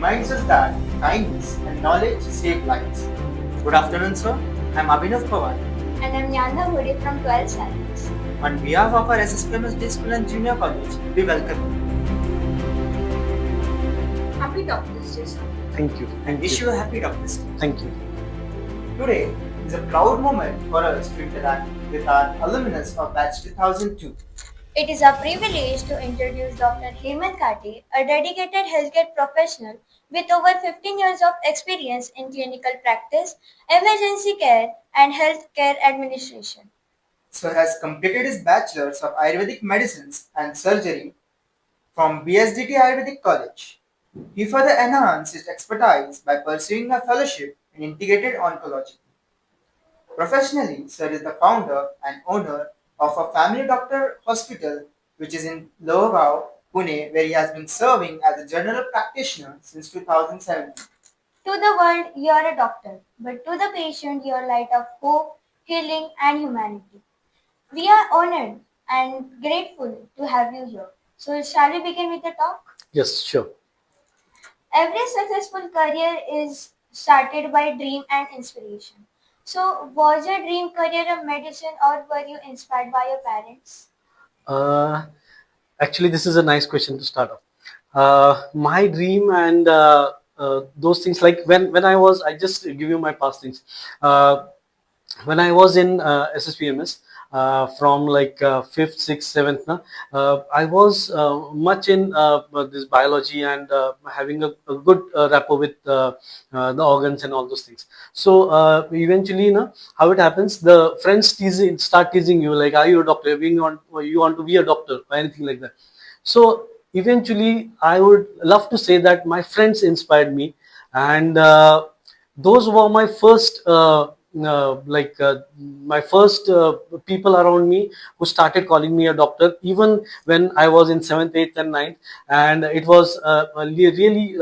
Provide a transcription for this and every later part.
reminds us that kindness and knowledge save lives. Good afternoon, sir. I'm Abhinav Pawar. And I'm Nyanda Hode from 12th Science. On behalf of our SSPM Day School and Junior College, we welcome you. Happy Doctors Day, sir. Thank you. And wish you a happy Doctors Day. Thank you. Today is a proud moment for us to interact with our alumnus of batch 2002. It is a privilege to introduce Dr. Hemant Kate, a dedicated healthcare professional with over 15 years of experience in clinical practice, emergency care, and healthcare administration. Sir has completed his bachelor's of Ayurvedic medicines and surgery from BSDT Ayurvedic College. He further enhanced his expertise by pursuing a fellowship in integrated oncology. Professionally, Sir is the founder and owner of a family doctor hospital which is in Lohgaon, Pune, where he has been serving as a general practitioner since 2017. To the world, you are a doctor, but to the patient, you are light of hope, healing, and humanity. We are honored and grateful to have you here. So, shall we begin with the talk? Yes, sure. Every successful career is started by dream and inspiration. So, was your dream career a medicine or were you inspired by your parents? Uh, Actually, this is a nice question to start off. My dream and those things, like I just give you my past things. When I was in SSPMS, from like fifth, sixth, seventh, I was much in this biology and having a good rapport with the organs and all those things. So eventually, how it happens, the friends start teasing you, like, are you a doctor? You want to be a doctor or anything like that. So eventually, I would love to say that my friends inspired me, and those were my first my first people around me who started calling me a doctor, even when I was in 7th, 8th and 9th. And it was really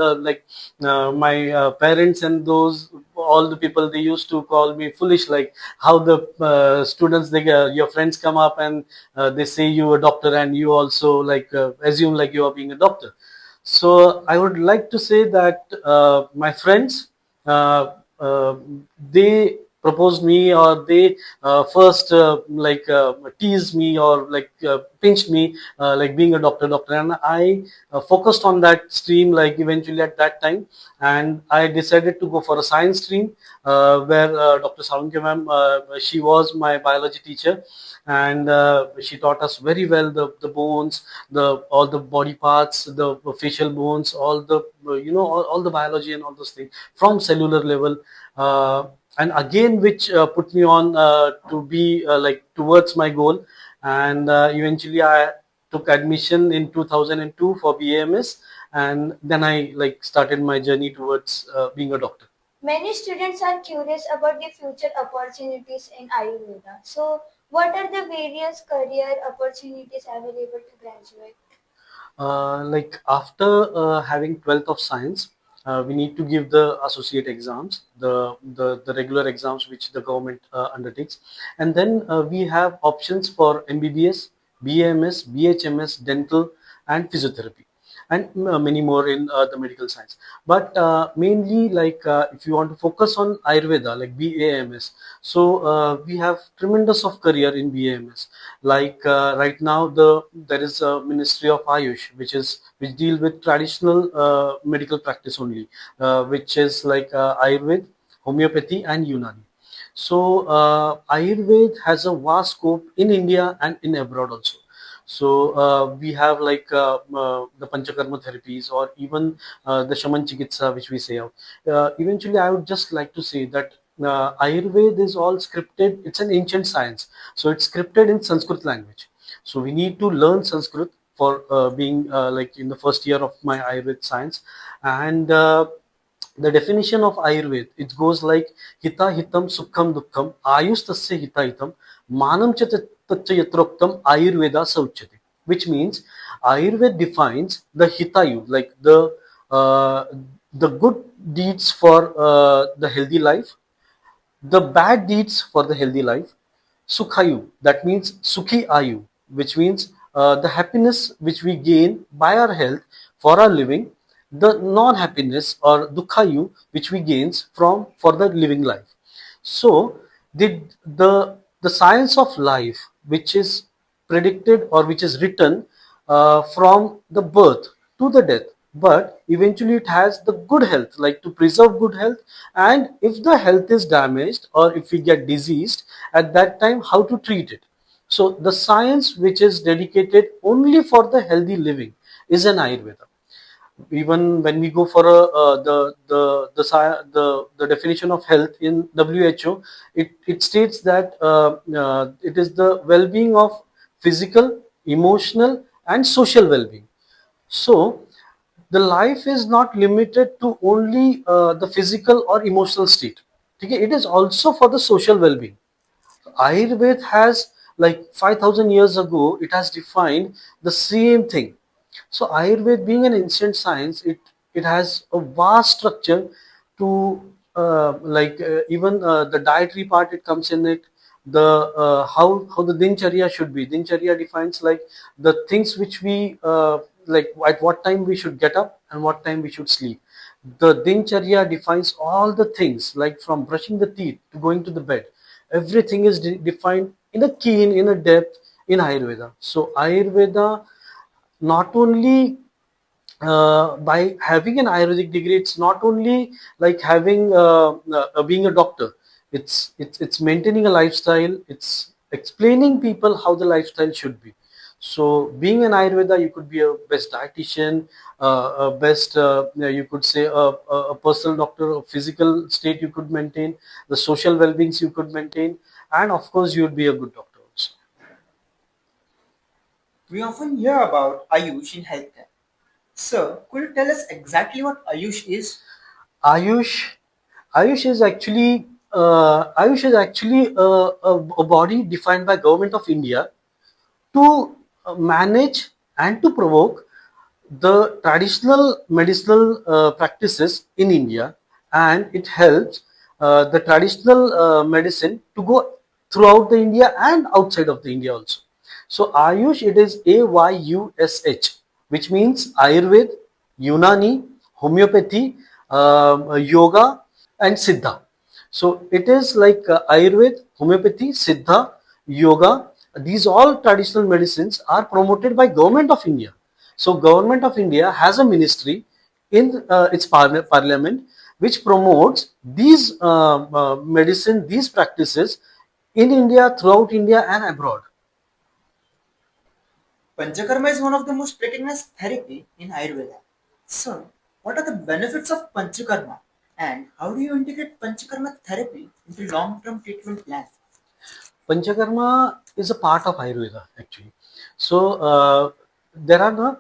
my parents and those all the people, they used to call me foolish, like how the students, your friends come up and they say you a doctor, and you also assume like you are being a doctor. So I would like to say that my friends, uh, uh, they proposed me, or they first teased me, or pinched me, like being a doctor, and I focused on that stream, like eventually at that time. And I decided to go for a science stream, where Dr. Salunke ma'am, she was my biology teacher, and she taught us very well the bones, the all the body parts, the facial bones, all the all the biology and all those things from cellular level. And again, which put me on to be towards my goal. And eventually I took admission in 2002 for BAMS, and then I started my journey towards being a doctor. Many students are curious about the future opportunities in Ayurveda. So, what are the various career opportunities available to graduate? Like after having 12th of science, we need to give the associate exams, the regular exams which the government undertakes. And then we have options for MBBS, BAMS, BHMS, dental, and physiotherapy, and many more in the medical science. But mainly, if you want to focus on Ayurveda, like BAMS, so we have tremendous of career in BAMS. Right now, there is a Ministry of Ayush, which deal with traditional medical practice only, which is like Ayurveda, homeopathy, and Unani. So Ayurveda has a vast scope in India and in abroad also. So we have the Panchakarma therapies, or even the Shaman Chikitsa, which we say out. Eventually, I would just like to say that Ayurveda is all scripted. It's an ancient science, so it's scripted in Sanskrit language. So we need to learn Sanskrit for being in the first year of my Ayurveda science. And the definition of Ayurveda, it goes like hita hitam sukham dukkham ayus tasya hita hitam manam cha tatcha yatroktam Ayurveda sauchyate, which means Ayurveda defines the hitayu, like uh, the good deeds for the healthy life, the bad deeds for the healthy life, sukhayu, that means sukhi ayu, which means the happiness which we gain by our health for our living, the non-happiness or dukhayu which we gains from further living life. So the science of life which is predicted or which is written from the birth to the death, but eventually it has the good health, like to preserve good health, and if the health is damaged or if we get diseased at that time, how to treat it. So the science which is dedicated only for the healthy living is an Ayurveda. Even when we go for the definition of health in WHO, it states that it is the well-being of physical, emotional, and social well-being. So the life is not limited to only the physical or emotional state. Okay, it is also for the social well-being. Ayurveda has, like 5,000 years ago, it has defined the same thing. So Ayurveda, being an ancient science, it has a vast structure to even the dietary part it comes in it. The how the dincharya should be. Dincharya defines like the things which we like at what time we should get up and what time we should sleep. The dincharya defines all the things like from brushing the teeth to going to the bed. Everything is defined in a keen, in a depth in Ayurveda. So Ayurveda not only by having an Ayurvedic degree, it's not only like having being a doctor. It's maintaining a lifestyle. It's explaining people how the lifestyle should be. So, being an Ayurveda, you could be a best dietitian, a best you could say a personal doctor, a physical state you could maintain, the social well-beings you could maintain, and of course, you would be a good doctor also. We often hear about Ayush in healthcare. Sir, could you tell us exactly what Ayush is? Ayush, Ayush is actually a body defined by Government of India to manage and to provoke the traditional medicinal practices in India, and it helps the traditional medicine to go throughout the India and outside of the India also. So Ayush, it is AYUSH, which means Ayurveda, Unani, homeopathy, yoga, and Siddha. So it is like Ayurveda, homeopathy, Siddha, yoga. These all traditional medicines are promoted by Government of India. So Government of India has a ministry in its parliament which promotes these medicine, these practices in India, throughout India and abroad. Panchakarma is one of the most recognized therapy in Ayurveda. So, what are the benefits of Panchakarma and how do you integrate Panchakarma therapy into long-term treatment plan? Panchakarma is a part of Ayurveda actually. So there are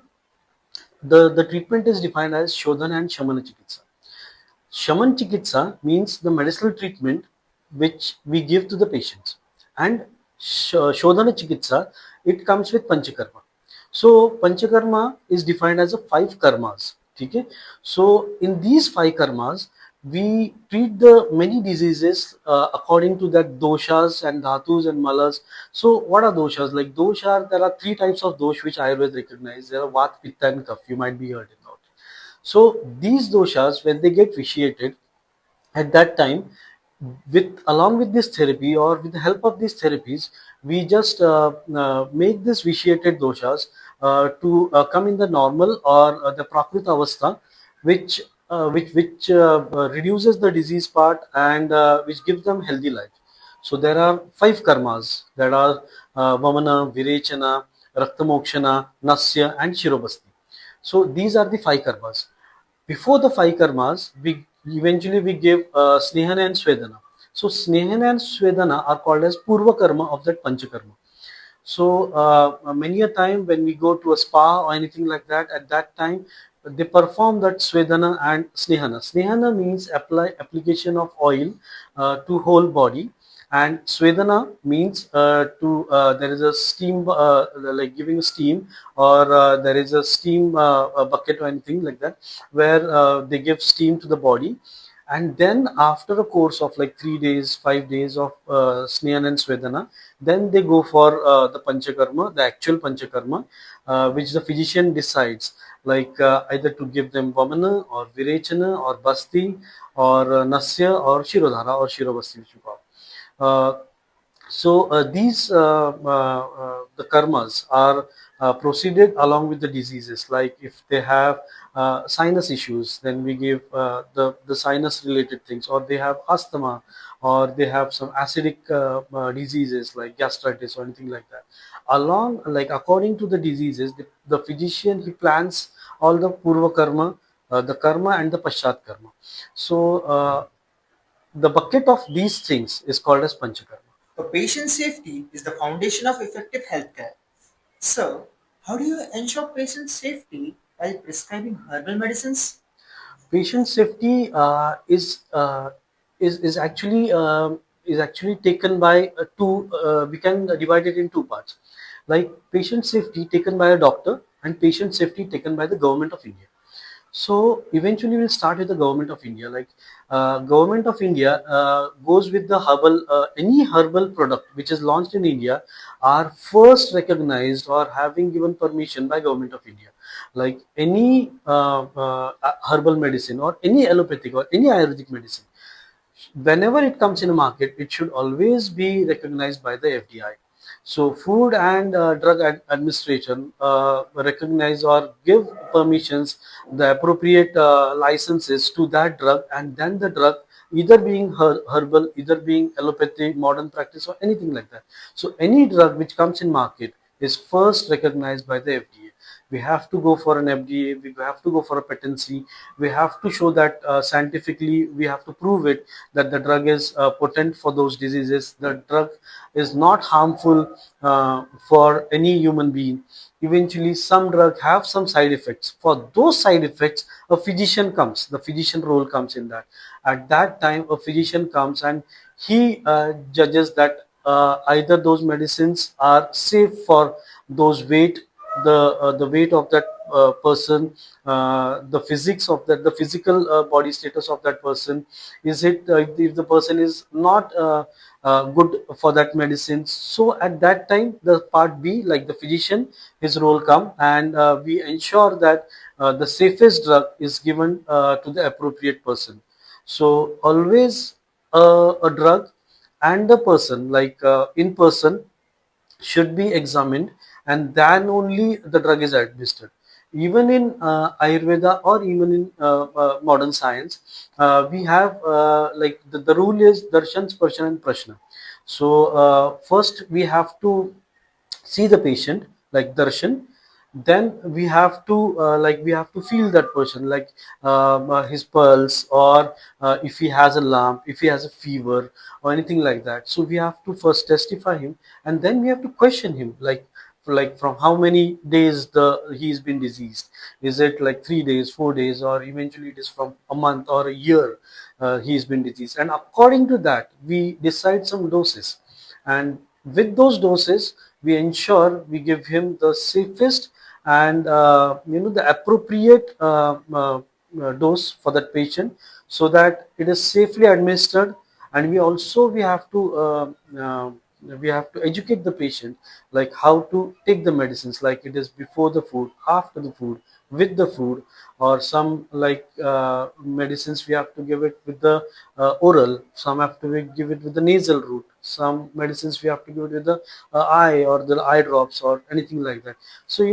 the treatment is defined as Shodhana and Shamana Chikitsa. Shaman Chikitsa means the medicinal treatment which we give to the patients, and Shodhana Chikitsa, it comes with Panchakarma. So Panchakarma is defined as a five karmas. Okay? So in these five karmas, we treat the many diseases according to that doshas and dhatus and malas. So what are doshas? Like dosha, there are three types of dosh which Ayurveda recognize. There are Vat, Pitta and Kapha. You might be heard about. So these doshas, when they get vitiated, at that time, with along with this therapy or with the help of these therapies, we just make this vitiated doshas to come in the normal or the prakrita avastha, which reduces the disease part and which gives them healthy life. So there are five karmas that are Vamana, Virechana, Raktamokshana, Nasya, and Shirobasti. So these are the five karmas. Before the five karmas, we eventually we give Snehana and Swedana. So Snehana and Swedana are called as Purva karma of that Panchakarma. So many a time when we go to a spa or anything like that, at that time they perform that Swedana and Snehana. Snehana means application of oil to whole body, and Swedana means to there is a steam like giving a steam, or there is a steam bucket or anything like that where they give steam to the body, and then after a course of like 3 days, 5 days of snehan and svedana, then they go for the panchakarma, the actual panchakarma, which the physician decides, like either to give them vamana or virechana or basti or nasya or shirodhara or shirobasti, which you call. So these the karmas are proceeded along with the diseases. Like if they have sinus issues, then we give the sinus related things, or they have asthma, or they have some acidic diseases like gastritis or anything like that. Along, like according to the diseases, the physician, he plans all the purva karma, the karma and the paschat karma. So the bucket of these things is called as panchakarma. So patient safety is the foundation of effective healthcare. So, how do you ensure patient safety while prescribing herbal medicines? Patient safety is actually taken by two. We can divide it in two parts, like patient safety taken by a doctor and patient safety taken by the government of India. So eventually we'll start with the government of India. Like government of India goes with the herbal, any herbal product which is launched in India are first recognized or having given permission by government of India. Like any herbal medicine or any allopathic or any Ayurvedic medicine, whenever it comes in a market, it should always be recognized by the FDI. So, Food and Drug Administration recognize or give permissions, the appropriate licenses to that drug, and then the drug either being herbal, either being allopathy, modern practice, or anything like that. So, any drug which comes in market is first recognized by the FDA. We have to go for an FDA, we have to go for a patency, we have to show that scientifically, we have to prove it that the drug is potent for those diseases, the drug is not harmful for any human being. Eventually some drug have some side effects. For those side effects, a physician comes, the physician role comes in that. At that time a physician comes and he judges that either those medicines are safe for those weight, the weight of that person, the physics of that, the physical body status of that person. Is it if the person is not good for that medicine, so at that time the part B, like the physician, his role come, and we ensure that the safest drug is given to the appropriate person. So always a drug and the person, like in person, should be examined, and then only the drug is administered. Even in Ayurveda or even in modern science, we have like the rule is darshan, sparshan, and prashna. So first we have to see the patient, like darshan, then we have to like we have to feel that person, like his pulse, or if he has a lump, if he has a fever or anything like that. So we have to first testify him, and then we have to question him, like from how many days he's been diseased. Is it like 3 days, 4 days, or eventually it is from a month or a year he's been diseased, and according to that we decide some doses, and with those doses we ensure we give him the safest and the appropriate dose for that patient, so that it is safely administered. And we have to educate the patient, like how to take the medicines, like it is before the food, after the food, with the food, or some like medicines we have to give it with the oral, some have to give it with the nasal route, some medicines we have to give it with the eye or the eye drops or anything like that. So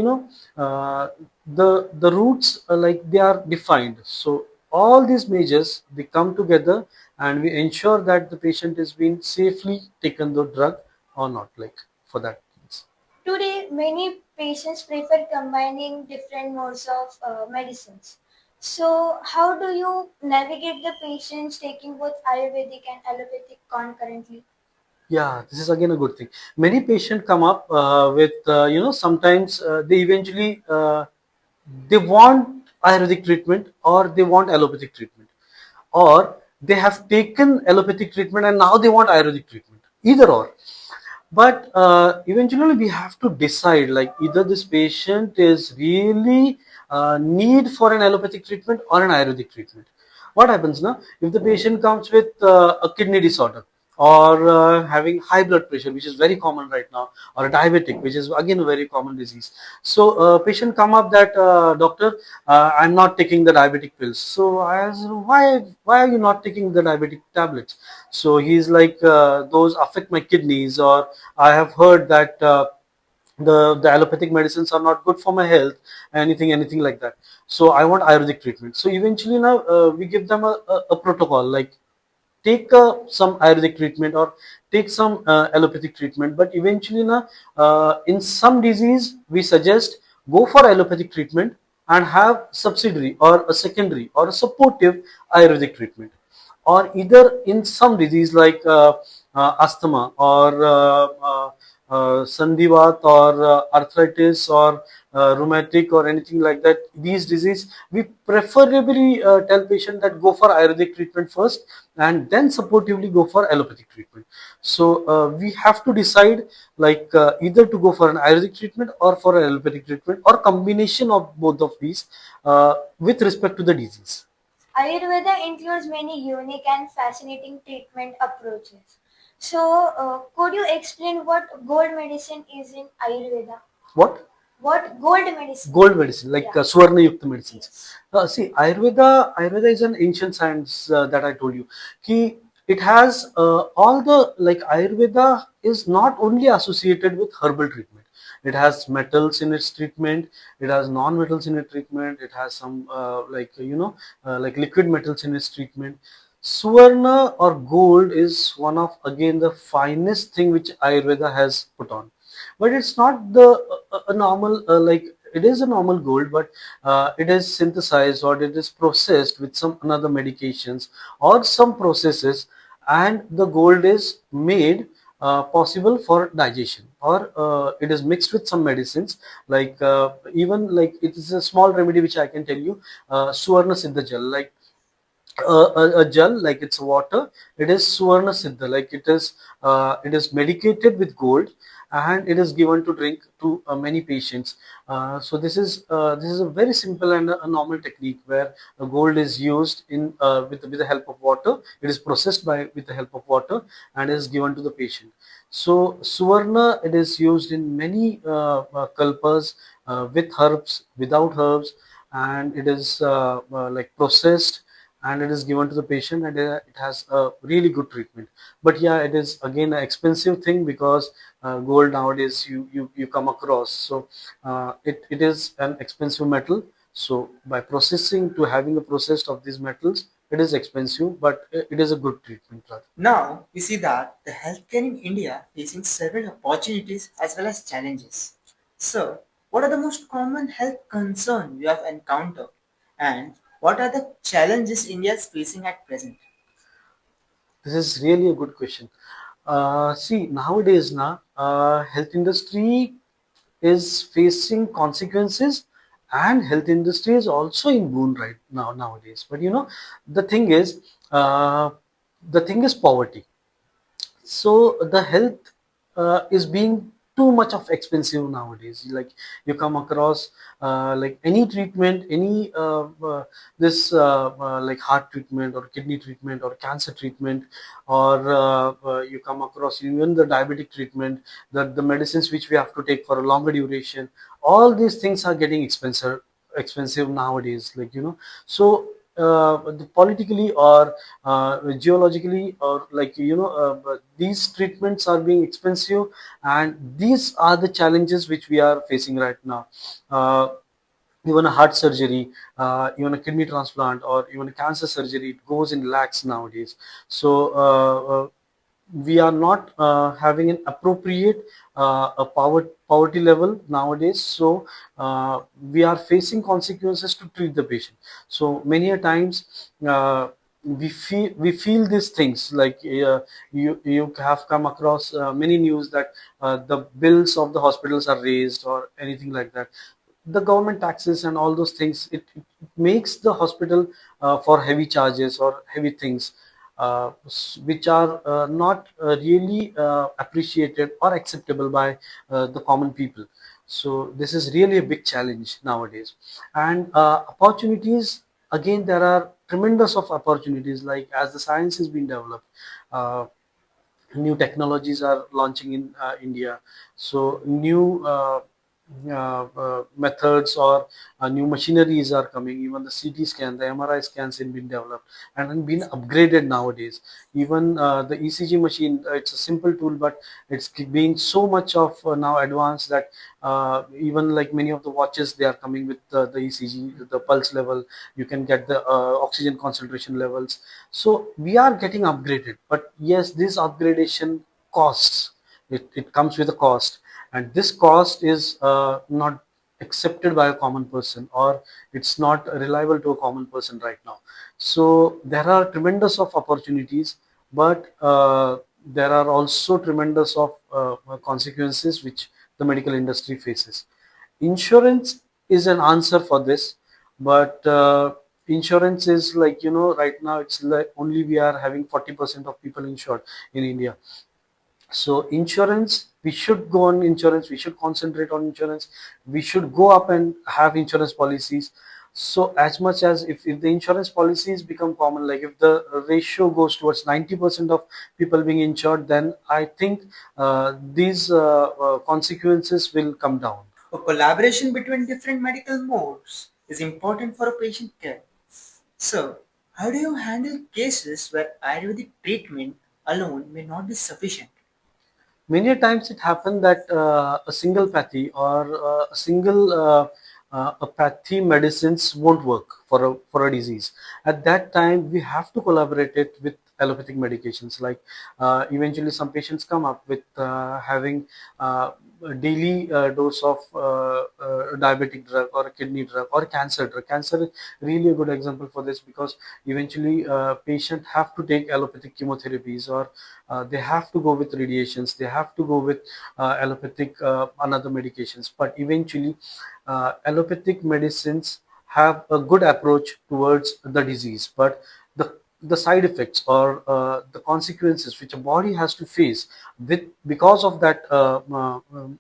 the routes like they are defined. So all these measures, they come together, and we ensure that the patient is being safely taken the drug or not, like for that. Today, many patients prefer combining different modes of medicines. So, how do you navigate the patients taking both Ayurvedic and allopathic concurrently? Yeah, this is again a good thing. Many patients come up with sometimes they eventually they want Ayurvedic treatment or they want allopathic treatment, or they have taken allopathic treatment and now they want Ayurvedic treatment. Either or. But eventually we have to decide, like either this patient is really need for an allopathic treatment or an Ayurvedic treatment. What happens now if the patient comes with a kidney disorder, or having high blood pressure, which is very common right now, or a diabetic, which is again a very common disease. So patient come up that, doctor, I'm not taking the diabetic pills. So I asked, why are you not taking the diabetic tablets? So he's like, those affect my kidneys, or I have heard that the allopathic medicines are not good for my health, anything like that. So I want Ayurvedic treatment. So eventually now we give them a protocol, like take some Ayurvedic treatment, or take some allopathic treatment. But eventually now, in some disease, we suggest go for allopathic treatment and have subsidiary or a secondary or a supportive Ayurvedic treatment. Or either in some disease like asthma, or sandivat, or arthritis, or rheumatic, or anything like that, these disease, we preferably tell patient that go for Ayurvedic treatment first, and then supportively go for allopathic treatment. So we have to decide, like, either to go for an Ayurvedic treatment or for an allopathic treatment, or combination of both of these, with respect to the disease. Ayurveda includes many unique and fascinating treatment approaches. So, could you explain what gold medicine is in Ayurveda? What? What gold medicine? Gold medicine, like Yeah. Swarna Yukta medicines. Yes. See, Ayurveda is an ancient science, that I told you. Ki it has all the, like, Ayurveda is not only associated with herbal treatment. It has metals in its treatment. It has non-metals in its treatment. It has some, like liquid metals in its treatment. Suvarna or gold is one of, again, the finest thing which Ayurveda has put on. But it's not the a normal, like, it is a normal gold, but it is synthesized, or it is processed with some another medications or some processes, and the gold is made possible for digestion, or it is mixed with some medicines, like, even like, it is a small remedy which I can tell you, Suvarna Siddha Jal, like, a gel, like it's water. It is Suvarna Siddha, like it is medicated with gold, and it is given to drink to many patients. So this is a very simple and a normal technique, where gold is used in, with the help of water. It is processed by with the help of water, and is given to the patient. So Suvarna, it is used in many kalpas, with herbs, without herbs, and it is like processed, and it is given to the patient, and it has a really good treatment. But yeah, it is again an expensive thing, because gold nowadays you come across. So it is an expensive metal. So by processing, to having a process of these metals, it is expensive, but it is a good treatment rather. Now, we see that the healthcare in India facing several opportunities as well as challenges. So, what are the most common health concerns you have encountered, and what are the challenges India is facing at present? This is really a good question. See, nowadays, now, health industry is facing consequences, and health industry is also in boom right now nowadays. But the thing is, uh, poverty. So the health is being too much of expensive nowadays. Like, you come across, like, any treatment, any this like heart treatment, or kidney treatment, or cancer treatment, or you come across even the diabetic treatment, the medicines which we have to take for a longer duration. All these things are getting expensive nowadays, like, so politically, or geologically, or, like, but these treatments are being expensive, and these are the challenges which we are facing right now. uh, Even a heart surgery, even a kidney transplant, or even a cancer surgery, it goes in lakhs nowadays. So we are not having an appropriate poverty level nowadays. So we are facing consequences to treat the patient. So many a times, we feel these things, like, you have come across many news that the bills of the hospitals are raised, or anything like that. The government taxes and all those things, it makes the hospital for heavy charges, or heavy things, which are not really appreciated or acceptable by the common people. So this is really a big challenge nowadays. And opportunities, again, there are tremendous of opportunities, like as the science has been developed, uh, new technologies are launching in India. So new methods or new machineries are coming. Even the CT scan, the MRI scans have been developed and have been upgraded nowadays. Even the ECG machine, it's a simple tool, but it's being so much of now advanced that even like many of the watches, they are coming with the ECG, the pulse level. You can get the oxygen concentration levels. So we are getting upgraded, but yes, this upgradation costs. It comes with a cost, and this cost is not accepted by a common person, or it's not reliable to a common person right now. So there are tremendous of opportunities, but there are also tremendous of consequences which the medical industry faces. Insurance is an answer for this, but insurance is like, right now it's like only we are having 40% of people insured in India. So insurance, we should go on insurance, we should concentrate on insurance, we should go up and have insurance policies. So as much as if the insurance policies become common, like if the ratio goes towards 90% of people being insured, then I think these consequences will come down. A collaboration between different medical modes is important for a patient care. So, how do you handle cases where Ayurvedic treatment alone may not be sufficient? Many a times it happened that a single pathy or a single a pathy medicines won't work for a disease. At that time, we have to collaborate it with allopathic medications. Like eventually, some patients come up with having a daily dose of diabetic drug or a kidney drug or cancer drug. Cancer is really a good example for this, because eventually patient have to take allopathic chemotherapies, or they have to go with radiations, they have to go with allopathic another medications. But eventually allopathic medicines have a good approach towards the disease, but the side effects or the consequences which a body has to face with because of that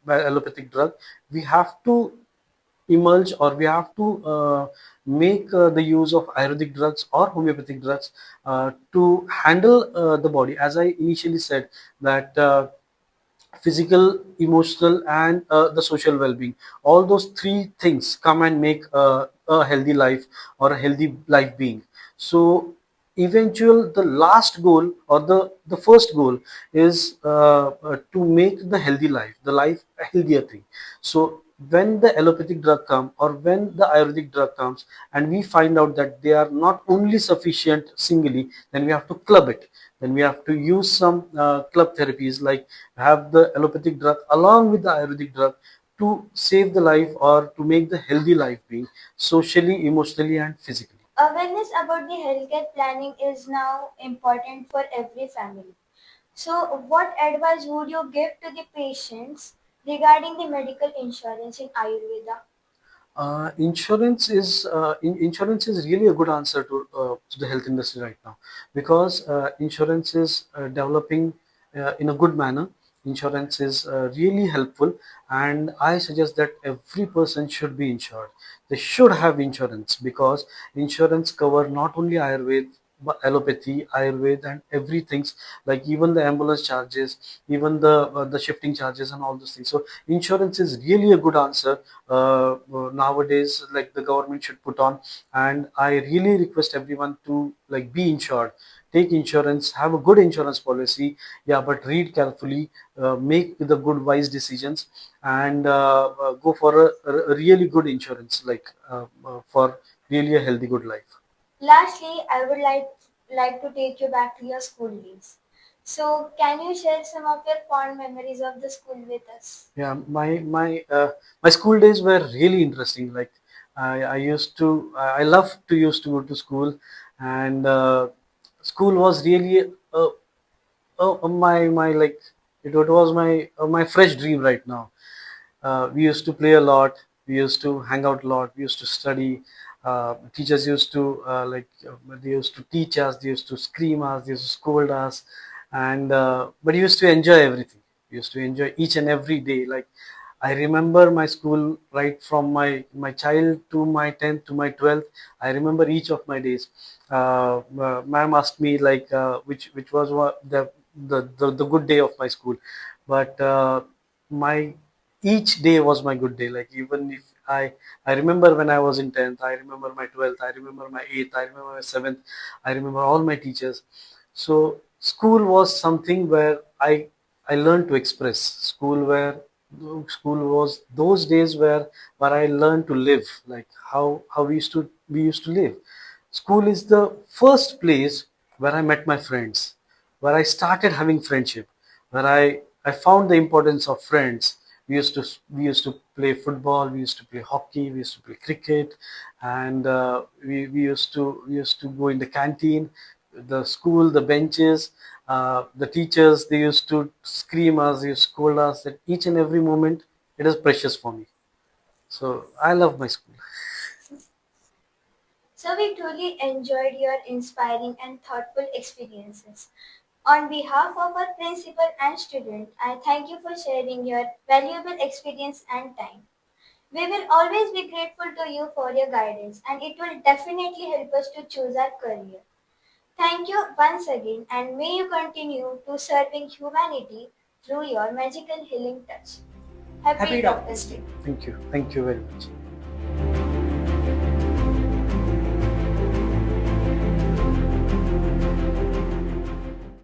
allopathic drug, we have to emerge, or we have to make the use of Ayurvedic drugs or homeopathic drugs to handle the body. As I initially said, that physical, emotional, and the social well-being, all those three things come and make a healthy life or a healthy life being. So eventual, the last goal or the first goal is to make the healthy life, the life a healthier thing. So when the allopathic drug come, or when the Ayurvedic drug comes, and we find out that they are not only sufficient singly, then we have to club it. Then we have to use some club therapies, like have the allopathic drug along with the Ayurvedic drug to save the life or to make the healthy life being, socially, emotionally, and physically. Awareness about the healthcare planning is now important for every family. So, what advice would you give to the patients regarding the medical insurance in Ayurveda? Insurance is really a good answer to the health industry right now, because insurance is developing in a good manner. Insurance is really helpful, and I suggest that every person should be insured. They should have insurance, because insurance cover not only Ayurveda, but allopathy, Ayurveda, and everything, like even the ambulance charges, even the shifting charges, and all those things. So insurance is really a good answer nowadays, like the government should put on. And I really request everyone to like be insured, take insurance, have a good insurance policy. Yeah, but read carefully, make the good wise decisions, and go for a really good insurance, like for really a healthy good life. Lastly, I would like to take you back to your school days. So, can you share some of your fond memories of the school with us? Yeah, my school days were really interesting. Like I used to, I love to used to go to school, and school was really my like it was my fresh dream right now. We used to play a lot, we used to hang out a lot, we used to study. Teachers used to they used to teach us, they used to scream us, they used to scold us, and but we used to enjoy everything. We used to enjoy each and every day. Like I remember my school right from my child to my 10th to my 12th. I remember each of my days. Ma'am asked me like which was the good day of my school, but my each day was my good day. Like even if I remember when I was in 10th, I remember my 12th, I remember my 8th, I remember my 7th, I remember all my teachers. So school was something where I learned to express. School was those days where I learned to live, like how we used to live. School is the first place where I met my friends, where I started having friendship, where I found the importance of friends. We used to play football, we used to play hockey, we used to play cricket, and we used to go in the canteen, the school, the benches, the teachers. They used to scream us, they used to scold us at each and every moment. It is precious for me. So I love my school. So we truly enjoyed your inspiring and thoughtful experiences. On behalf of our principal and student, I thank you for sharing your valuable experience and time. We will always be grateful to you for your guidance and it will definitely help us to choose our career. Thank you once again and may you continue to serving humanity through your magical healing touch. Happy Happy Doctor's Doctor's Day. Day. Thank you very much.